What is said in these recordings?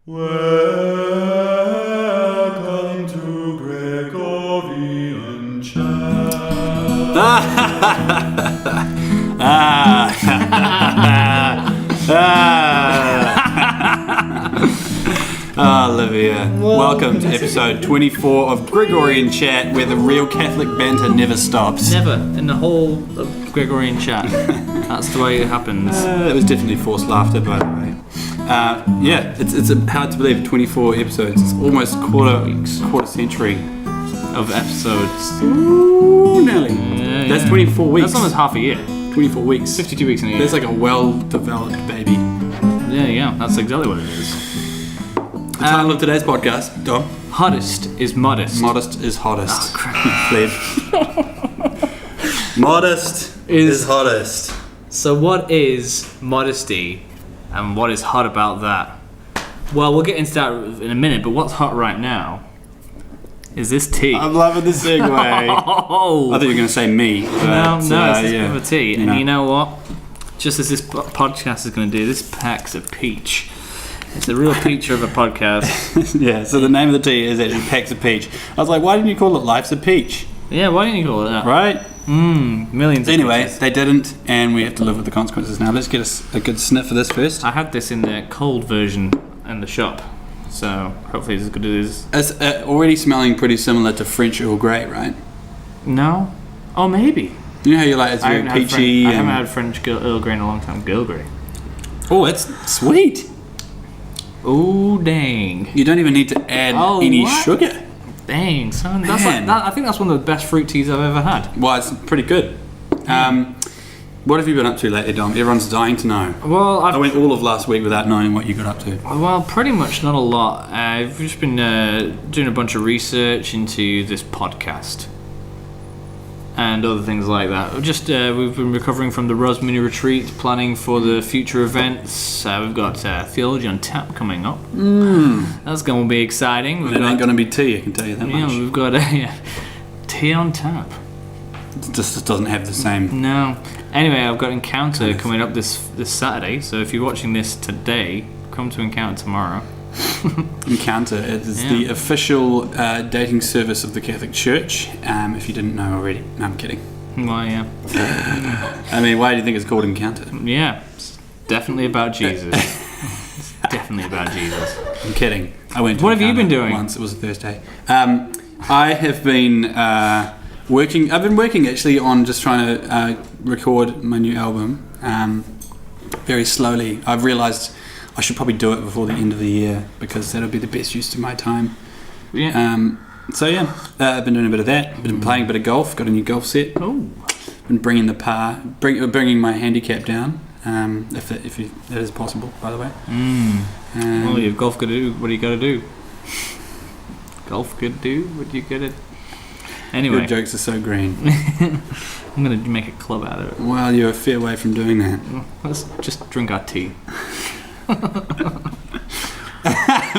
Welcome to Gregorian chat. Olivia, welcome to episode 24 of Gregorian Chat, where the real Catholic banter never stops. Never in the whole of Gregorian chat. That's the way it happens. It was definitely forced laughter, by the way. It's hard to believe 24 episodes. It's almost quarter century Of episodes. Ooh, nearly. Yeah, That's 24 weeks. That's almost half a year. 24 weeks. 52 weeks in a year. That's like a well-developed baby. Yeah, that's exactly what it is. The title of today's podcast, Dom. Hottest is modest. Modest is hottest. Oh, crap. Pleb. Modest is hottest. So what is modesty and what is hot about that? Well, we'll get into that in a minute, but what's hot right now is this tea. I'm loving the segue. I Oh! thought you were going to say me. But, No, it's this cup of tea. And know. you know what? Just as this podcast is going to do, this pack's a peach. It's a real peach of a podcast. Yeah, so the name of the tea is actually Packs of Peach. I was like, why didn't you call it Life's a Peach? Yeah, why didn't you call it that? Right? Millions of Anyway, peaches. they didn't, and we have to live with the consequences now. Let's get a good sniff of this first. I had this in the cold version in the shop, so hopefully it's as good as it is. It's already smelling pretty similar to French Earl Grey, right? No? Oh, maybe. You know how you're like, it's very peachy. I haven't had French Earl Grey in a long time. Earl Grey. Oh, it's sweet. Oh, dang. You don't even need to add any what? sugar. Dang, son. That's like, Man. I think that's one of the best fruit teas I've ever had. Well, it's pretty good. What have you been up to lately, Dom? Everyone's dying to know. Well, I went all of last week without knowing what you got up to. Well, pretty much not a lot. I've just been doing a bunch of research into this podcast and other things like that. Just we've been recovering from the Rose Mini Retreat, planning for the future events. We've got Theology on Tap coming up. That's going to be exciting. It ain't going to be tea, I can tell you that Yeah, much. we've got tea on tap. It just doesn't have the same. No. Anyway, I've got Encounter coming up this Saturday. So if you're watching this today, come to Encounter tomorrow. Encounter. It is the official dating service of the Catholic Church. If you didn't know already. No, I'm kidding. Well, yeah. I mean, why do you think it's called Encounter? Yeah, it's definitely about Jesus. It's definitely about Jesus. I'm kidding. I went to What have you Encounter been doing? Once. It was a Thursday. I have been working. I've been working actually on just trying to record my new album. Very slowly. I've realised I should probably do it before the end of the year because that'll be the best use of my time. Yeah. I've been doing a bit of that. Been playing a bit of golf. Got a new golf set. Oh. Been bringing bringing my handicap down, if it is possible, by the way. Well, you've golf got to do what you got to do. Golf could do what you got to. Anyway, Your jokes are so green. I'm gonna make a club out of it. Well, you're a fair way from doing that. Let's just drink our tea.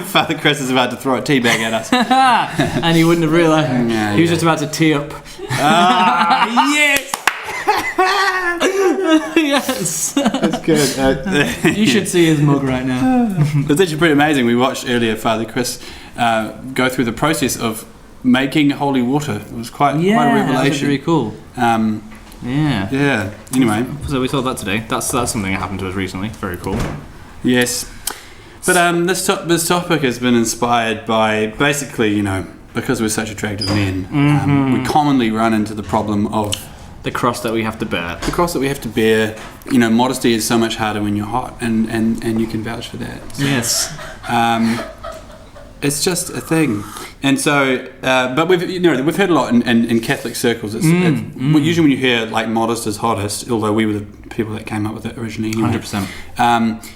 Father Chris is about to throw a tea bag at us. And he wouldn't have realised. He was just about to tee up. Yes! Yes. That's good. You should see his mug right now. It's actually pretty amazing. We watched earlier Father Chris go through the process of making holy water. It was quite a revelation. That's really cool. Yeah. Anyway. So we saw that today. That's something that happened to us recently. Very cool. Yes. But this topic has been inspired by basically, because we're such attractive men, we commonly run into the problem of The cross that we have to bear. the cross that we have to bear. Modesty is so much harder when you're hot, and you can vouch for that. Yes. It's just a thing. And so, but we've heard a lot in Catholic circles. Usually when you hear like modest is hottest, although we were the people that came up with it originally. 100%.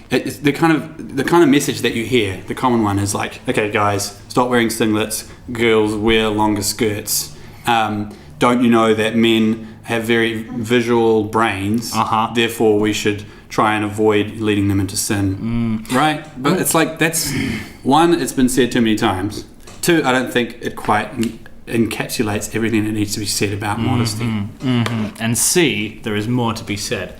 It's the kind of message that you hear. The common one is like, okay, guys, stop wearing singlets. Girls wear longer skirts. Don't you know that men have very visual brains? Therefore, we should try and avoid leading them into sin. Right? But it's like that's one. It's been said too many times. Two, I don't think it quite encapsulates everything that needs to be said about modesty. And C, there is more to be said.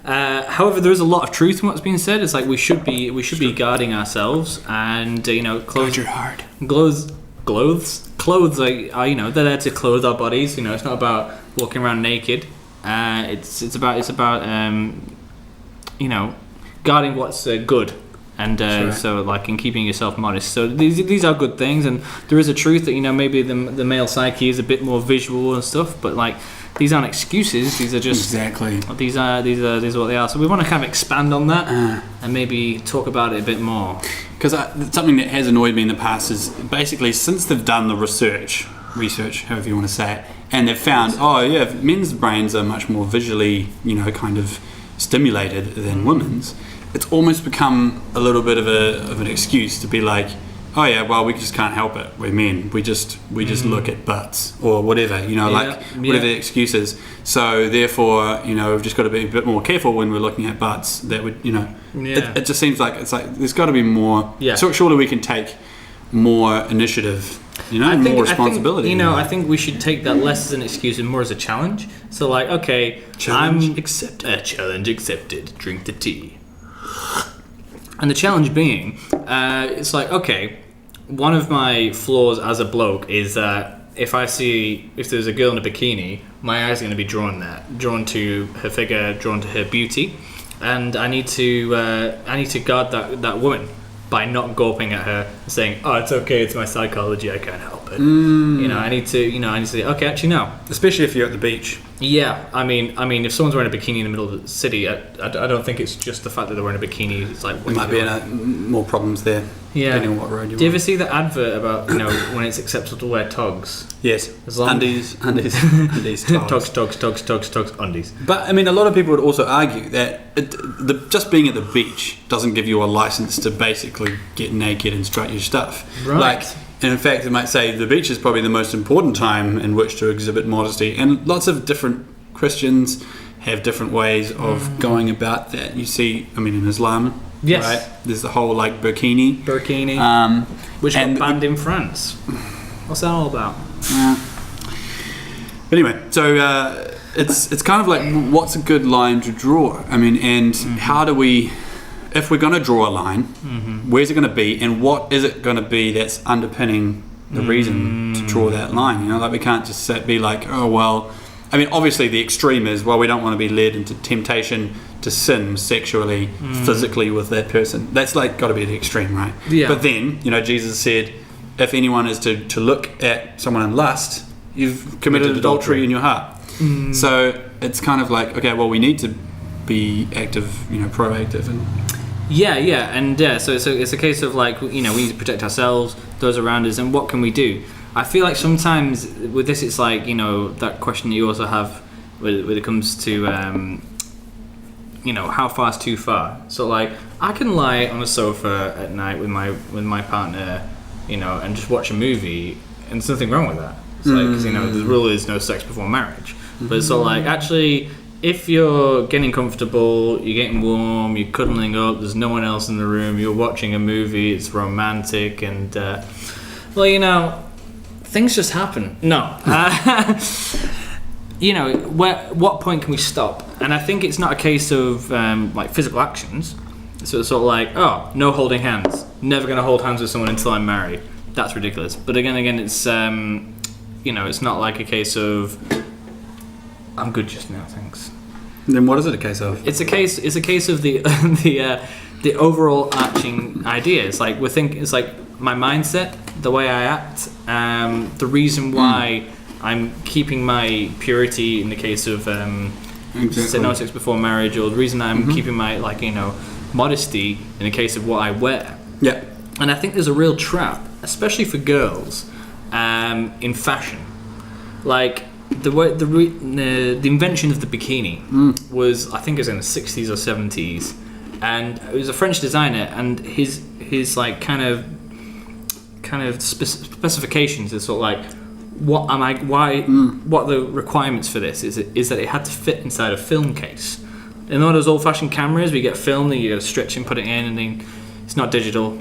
However, there is a lot of truth in what's being said. It's like we should be guarding ourselves, and clothes. Guard your heart. Clothes are they're there to clothe our bodies. It's not about walking around naked. It's about guarding what's good. And so, like, in keeping yourself modest. So these are good things, and there is a truth that maybe the male psyche is a bit more visual and stuff. But like, these aren't excuses. These are just exactly. These are what they are. So we want to kind of expand on that and maybe talk about it a bit more. Because something that has annoyed me in the past is basically since they've done the research, however you want to say it, and they've found, men's brains are much more visually, kind of stimulated than women's. It's almost become a little bit of an excuse to be like, oh yeah, well, we just can't help it. We're men. We just look at butts or whatever, whatever the excuse is. So therefore, we've just got to be a bit more careful when we're looking at butts. That would, it just seems like there's got to be more. Yeah. So surely we can take more initiative. More responsibility. I think we should take that less as an excuse and more as a challenge. So like, okay, challenge accepted. Drink the tea. And the challenge being, it's like, okay, one of my flaws as a bloke is that if there's a girl in a bikini, my eyes are going to be drawn to her figure, drawn to her beauty, and I need to guard that woman by not gawping at her and saying, oh, it's okay, it's my psychology, I can't help it. I need to say, okay, actually no. Especially if you're at the beach. Yeah, I mean, if someone's wearing a bikini in the middle of the city, I don't think it's just the fact that they're wearing a bikini. It's like, there might be more problems there. Yeah. Depending on what road you're on. Do you ever see the advert about when it's acceptable to wear togs? Yes. Undies, togs. togs, undies. But I mean, a lot of people would also argue that just being at the beach doesn't give you a license to basically get naked and strut your stuff. Right. And in fact, it might say the beach is probably the most important time in which to exhibit modesty. And lots of different Christians have different ways of going about that. You see, in Islam, yes, right? There's the whole burkini, which got banned in France. What's that all about? But anyway, so it's kind of like, what's a good line to draw? How do we? If we're going to draw a line, where's it going to be, and what is it going to be that's underpinning the reason to draw that line? We can't just be like, oh well. Obviously the extreme is, well, we don't want to be led into temptation to sin sexually, physically with that person. That's got to be the extreme, right? Yeah. But then, Jesus said, if anyone is to look at someone in lust, you've committed adultery in your heart. So it's kind of like, okay, well, we need to be active, proactive and. So it's a case of we need to protect ourselves, those around us, and what can we do? I feel like sometimes with this it's like, that question that you also have when it comes to how far is too far. So I can lie on a sofa at night with my partner, and just watch a movie, and there's nothing wrong with that. It's because the rule is no sex before marriage. But so actually, if you're getting comfortable, you're getting warm, you're cuddling up, there's no one else in the room, you're watching a movie, it's romantic, and things just happen. No. What point can we stop? And I think it's not a case of physical actions. So it's sort of like, oh, no holding hands. Never going to hold hands with someone until I'm married. That's ridiculous. But again, it's it's not like a case of I'm good just now, thanks. Then what is it a case of? It's a case of the the overall arching idea. It's like it's like my mindset, the way I act, the reason why I'm keeping my purity in the case of say no sex before marriage, or the reason I'm keeping my modesty in the case of what I wear. Yeah. And I think there's a real trap, especially for girls, in fashion. The invention of the bikini was, I think it was in the 60s or 70s, and it was a French designer, and his kind of specifications is sort of like, what the requirements for this is that it had to fit inside a film case. In all those old-fashioned cameras, we get film, then you got to stretch and put it in, and then it's not digital.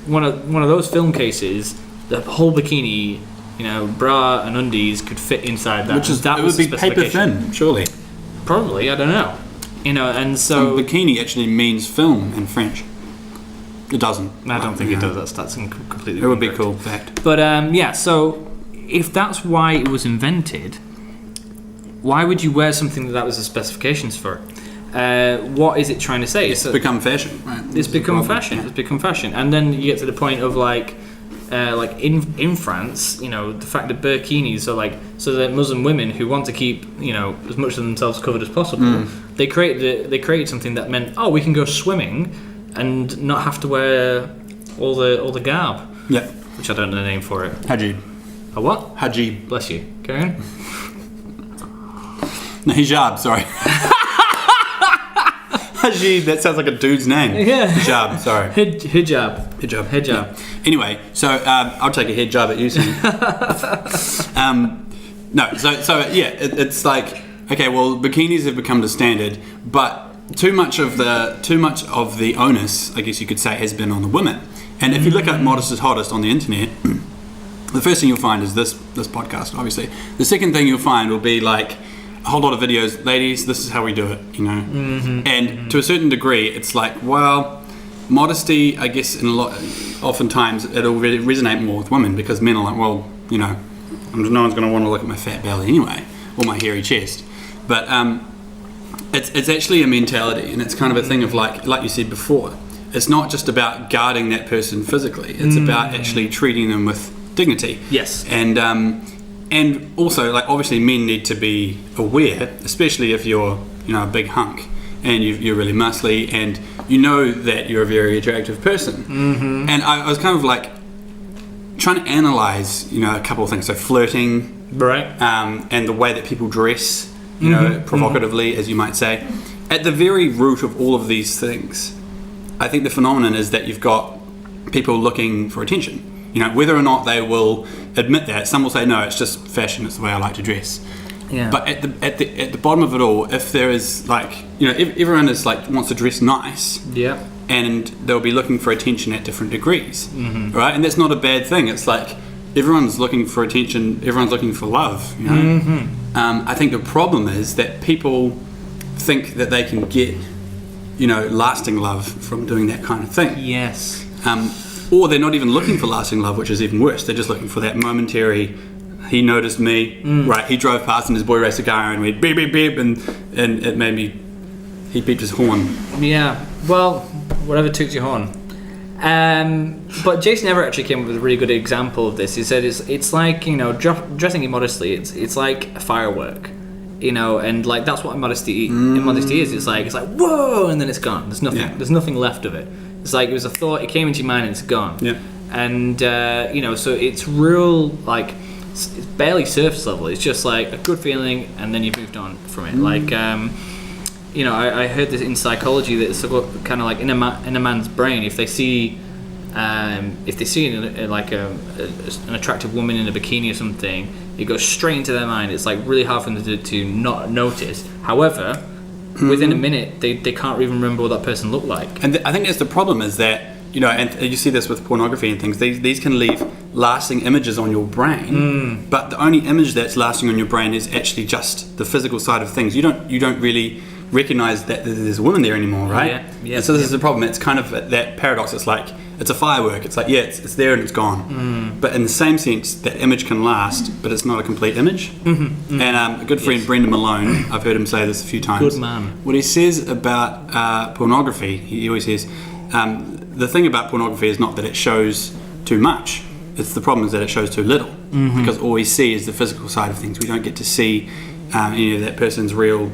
One of those film cases, the whole bikini, bra and undies could fit inside that. It would be paper thin, surely. Probably, I don't know. And so bikini actually means film in French. It doesn't. I don't think it does. That's completely. It would be incorrect. cool fact. But so if that's why it was invented, why would you wear something that was the specifications for? What is it trying to say? It's become fashion, right? It's become fashion. Yeah. It's become fashion, and then you get to the point of like in France, the fact that burkinis are so that Muslim women who want to keep as much of themselves covered as possible, they created something that meant we can go swimming and not have to wear all the garb. Yeah. Which I don't know the name for it. Hajib. A what? Hajib. Bless you. Carry on. No, hijab, sorry. Hajib, that sounds like a dude's name. Yeah. Hijab, sorry. Hijab. Yeah. Anyway, so I'll take a hijab at you soon. It's like, okay, well, bikinis have become the standard, but too much of the onus, I guess you could say, has been on the women. And if you look at Modest is Hottest on the internet, the first thing you'll find is this podcast, obviously. The second thing you'll find will be like a whole lot of videos, ladies, this is how we do it, And to a certain degree, it's like, well, modesty, I guess, oftentimes it'll really resonate more with women because men are like, well, no one's going to want to look at my fat belly anyway, or my hairy chest. But it's actually a mentality, and it's kind of a thing of like you said before, it's not just about guarding that person physically, it's about actually treating them with dignity. Yes. And also, like, obviously men need to be aware, especially if you're a big hunk and you're really muscly and that you're a very attractive person. And I was kind of like trying to analyze a couple of things, so flirting, right, and the way that people dress, provocatively, as you might say. At the very root of all of these things, I think the phenomenon is that you've got people looking for attention. Whether or not they will admit that, some will say, no, it's just fashion, it's the way I like to dress. Yeah. But at the bottom of it all, if there is everyone is wants to dress nice. Yeah. And they'll be looking for attention at different degrees, right? And that's not a bad thing. It's like everyone's looking for attention, everyone's looking for love. I think the problem is that people think that they can get, lasting love from doing that kind of thing. Yes. Or they're not even looking for lasting love, which is even worse. They're just looking for that momentary, he noticed me, right? He drove past and his boy raced a car and went beep, beep, beep, and it made me, he beeped his horn. Yeah, well, whatever toots your horn. But Jason Everett actually came up with a really good example of this. He said it's like, dressing immodestly, it's like a firework. And like that's what immodesty is. It's like whoa, and then it's gone. There's nothing. Yeah. There's nothing left of it. It's like it was a thought. It came into your mind and it's gone. Yeah. And so it's real it's barely surface level. It's just like a good feeling, and then you've moved on from it. Like I heard this in psychology that it's kind of like in a man's brain. If they see an attractive woman in a bikini or something, it goes straight into their mind. It's like really hard for them to not notice. However, within a minute, they can't even remember what that person looked like. And I think that's the problem, is that, and you see this with pornography and things, these can leave lasting images on your brain, but the only image that's lasting on your brain is actually just the physical side of things. You don't really recognize that there's a woman there anymore, right? Yeah. And so this is the problem. It's kind of that paradox. It's like, it's a firework. It's like, yeah, it's there and it's gone. But in the same sense, that image can last, but it's not a complete image. And a good friend, Brendan Malone, I've heard him say this a few times. Good man. What he says about pornography, he always says, the thing about pornography is not that it shows too much. It's the problem is that it shows too little. Because all we see is the physical side of things. We don't get to see any of that person's real,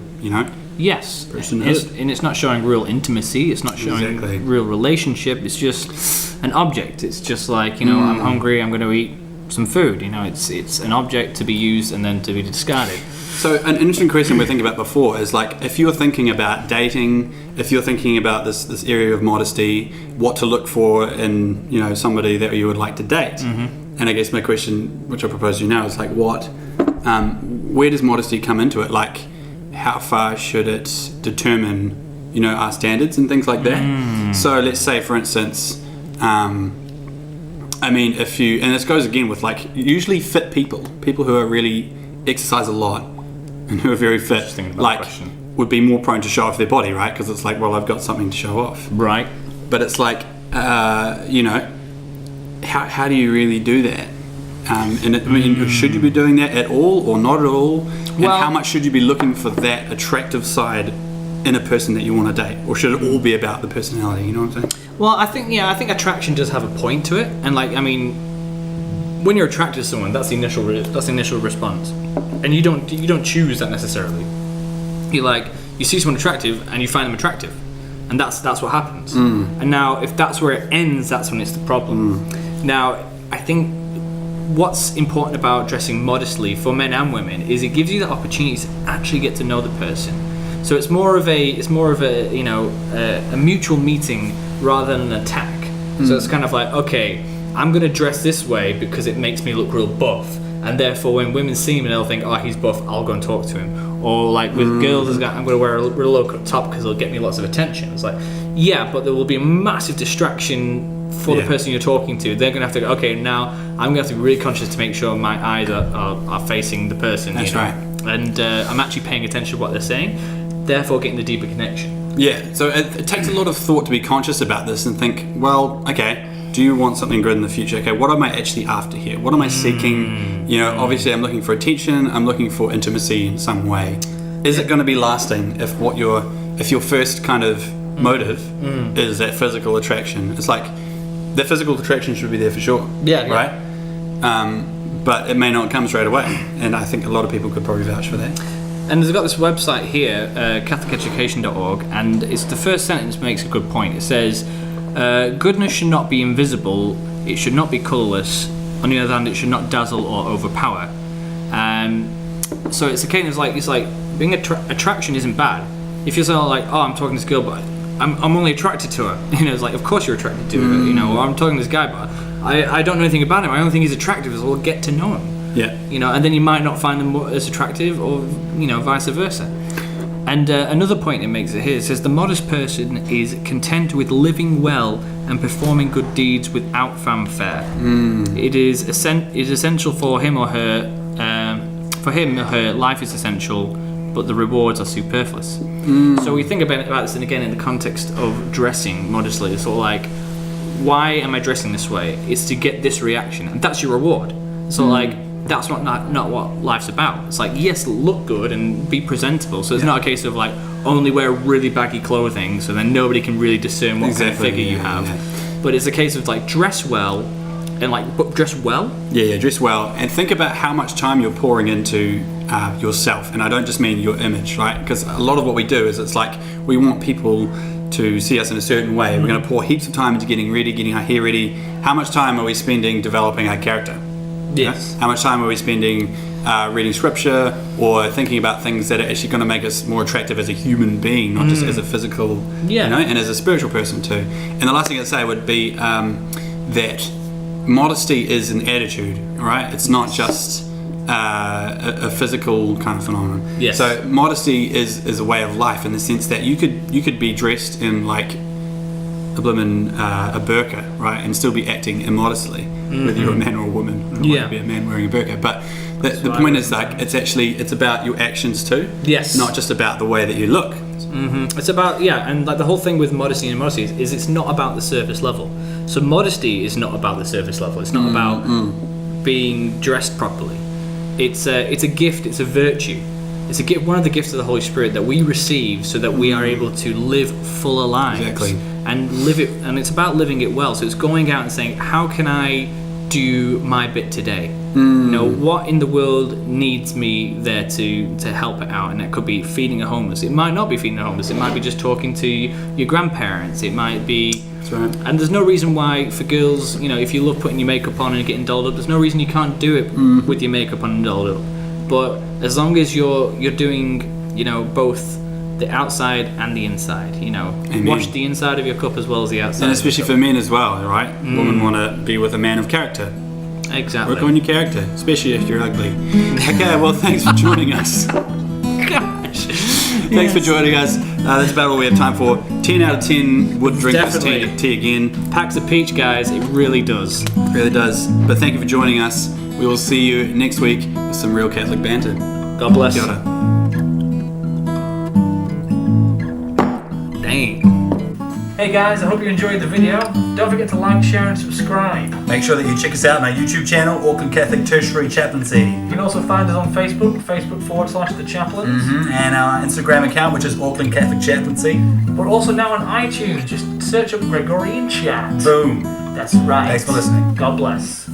Yes, personhood. and it's not showing real intimacy. It's not showing real relationship. It's just an object. It's just like I'm hungry. I'm going to eat some food. It's an object to be used and then to be discarded. So an interesting question we were thinking about before is like, if you're thinking about dating, if you're thinking about this area of modesty, what to look for in somebody that you would like to date. And I guess my question, which I propose to you now, is like, where does modesty come into it? Like, how far should it determine, our standards and things like that? So let's say, for instance, if you, and this goes again with like usually fit people who are really exercise a lot, and who are very fit, Interesting about like the question. would be more prone to show off their body, right? Because it's like, well, I've got something to show off. Right. But it's like, you know, how do you really do that? Should you be doing that at all or not at all? And Well- how much should you be looking for that attractive side in a person that you want to date? Or should it all be about the personality? You know what I'm saying? Well, I think attraction does have a point to it, and like, I mean, when you're attracted to someone, that's the initial response, and you don't choose that necessarily. You see someone attractive and you find them attractive, and that's what happens. And now, if that's where it ends, that's when it's the problem. Now, I think what's important about dressing modestly for men and women is it gives you the opportunity to actually get to know the person. So it's more of a you know, a mutual meeting rather than an attack. So it's kind of like, okay, I'm gonna dress this way because it makes me look real buff, and therefore when women see me, they'll think, oh, he's buff, I'll go and talk to him. Or like with girls, I'm gonna wear a real low cut top because it'll get me lots of attention. It's like, yeah, but there will be a massive distraction for the person you're talking to. They're gonna have to go, okay, now I'm gonna have to be really conscious to make sure my eyes are facing the person. That's you know? right. And I'm actually paying attention to what they're saying, therefore getting the deeper connection. Yeah, so it takes a lot of thought to be conscious about this and think, well, okay, do you want something good in the future? Okay, what am I actually after here? What am I seeking? You know, obviously I'm looking for attention, I'm looking for intimacy in some way. Is it going to be lasting if your first kind of motive is that physical attraction? It's like, that physical attraction should be there for sure. Yeah. Right? But it may not come straight away, and I think a lot of people could probably vouch for that. And they've got this website here, catholiceducation.org, and it's the first sentence makes a good point. It says, goodness should not be invisible, it should not be colourless, on the other hand, it should not dazzle or overpower. So it's a case of it's like being attraction isn't bad. If you're sort of like, oh, I'm talking to this girl, but I'm only attracted to her. You know, it's like, of course you're attracted to her. You know, or I'm talking to this guy, but I don't know anything about him. I only think he's attractive, so we'll get to know him. Yeah. You know, and then you might not find them as attractive, or you know, vice versa. And another point it makes it here, it says the modest person is content with living well and performing good deeds without fanfare. It is essential for him or her. For him or her, life is essential, but the rewards are superfluous. So we think about this, and again in the context of dressing modestly, it's sort of like, why am I dressing this way? It's to get this reaction, and that's your reward. So like, that's not what life's about. It's like, yes, look good and be presentable. So it's not a case of like, only wear really baggy clothing so then nobody can really discern what kind of figure you have. But it's a case of like, dress well and like, dress well. Yeah, dress well, and think about how much time you're pouring into yourself. And I don't just mean your image, right? Because a lot of what we do is, it's like, we want people to see us in a certain way. We're going to pour heaps of time into getting ready, getting our hair ready. How much time are we spending developing our character? Yes. How much time are we spending reading scripture or thinking about things that are actually going to make us more attractive as a human being, not just as a physical, you know, and as a spiritual person too. And the last thing I'd say would be that modesty is an attitude, right? It's not just a physical kind of phenomenon. Yes. So modesty is a way of life, in the sense that you could be dressed in like a burqa, right, and still be acting immodestly, whether you're a man or a woman. It might be a man wearing a burqa, but the point is, like, it's about your actions too. Yes. Not just about the way that you look. It's about, and like the whole thing with modesty and immodesty is it's not about the surface level. So modesty is not about the surface level. It's not about being dressed properly. It's a gift. It's a virtue. It's a gift. One of the gifts of the Holy Spirit that we receive so that we are able to live fuller lives. Exactly. And live it. And it's about living it well. So it's going out and saying, how can I do my bit today? You know, what in the world needs me there to help it out? And that could be feeding a homeless. It might not be feeding a homeless. It might be just talking to your grandparents. It might be. That's right. And there's no reason why for girls, you know, if you love putting your makeup on and getting dolled up, there's no reason you can't do it with your makeup on and dolled up. But as long as you're doing, you know, both the outside and the inside, you know, wash the inside of your cup as well as the outside. And especially for men as well, right? Women want to be with a man of character. Exactly. Work on your character, especially if you're ugly. Okay, well, thanks for joining us. Gosh. Thanks for joining us. That's about all we have time for. 10 out of 10 would drink Definitely. this tea again. Packs of peach, guys. It really does. It really does. But thank you for joining us. We will see you next week with some real Catholic banter. God bless. Kia ora. mate. Hey guys, I hope you enjoyed the video. Don't forget to like, share and subscribe. Make sure that you check us out on our YouTube channel, Auckland Catholic Tertiary Chaplaincy. You can also find us on Facebook, Facebook.com/The Chaplains. And our Instagram account, which is Auckland Catholic Chaplaincy. We're also now on iTunes. Just search up Gregorian Chat. Boom. That's right. Thanks for listening. God bless.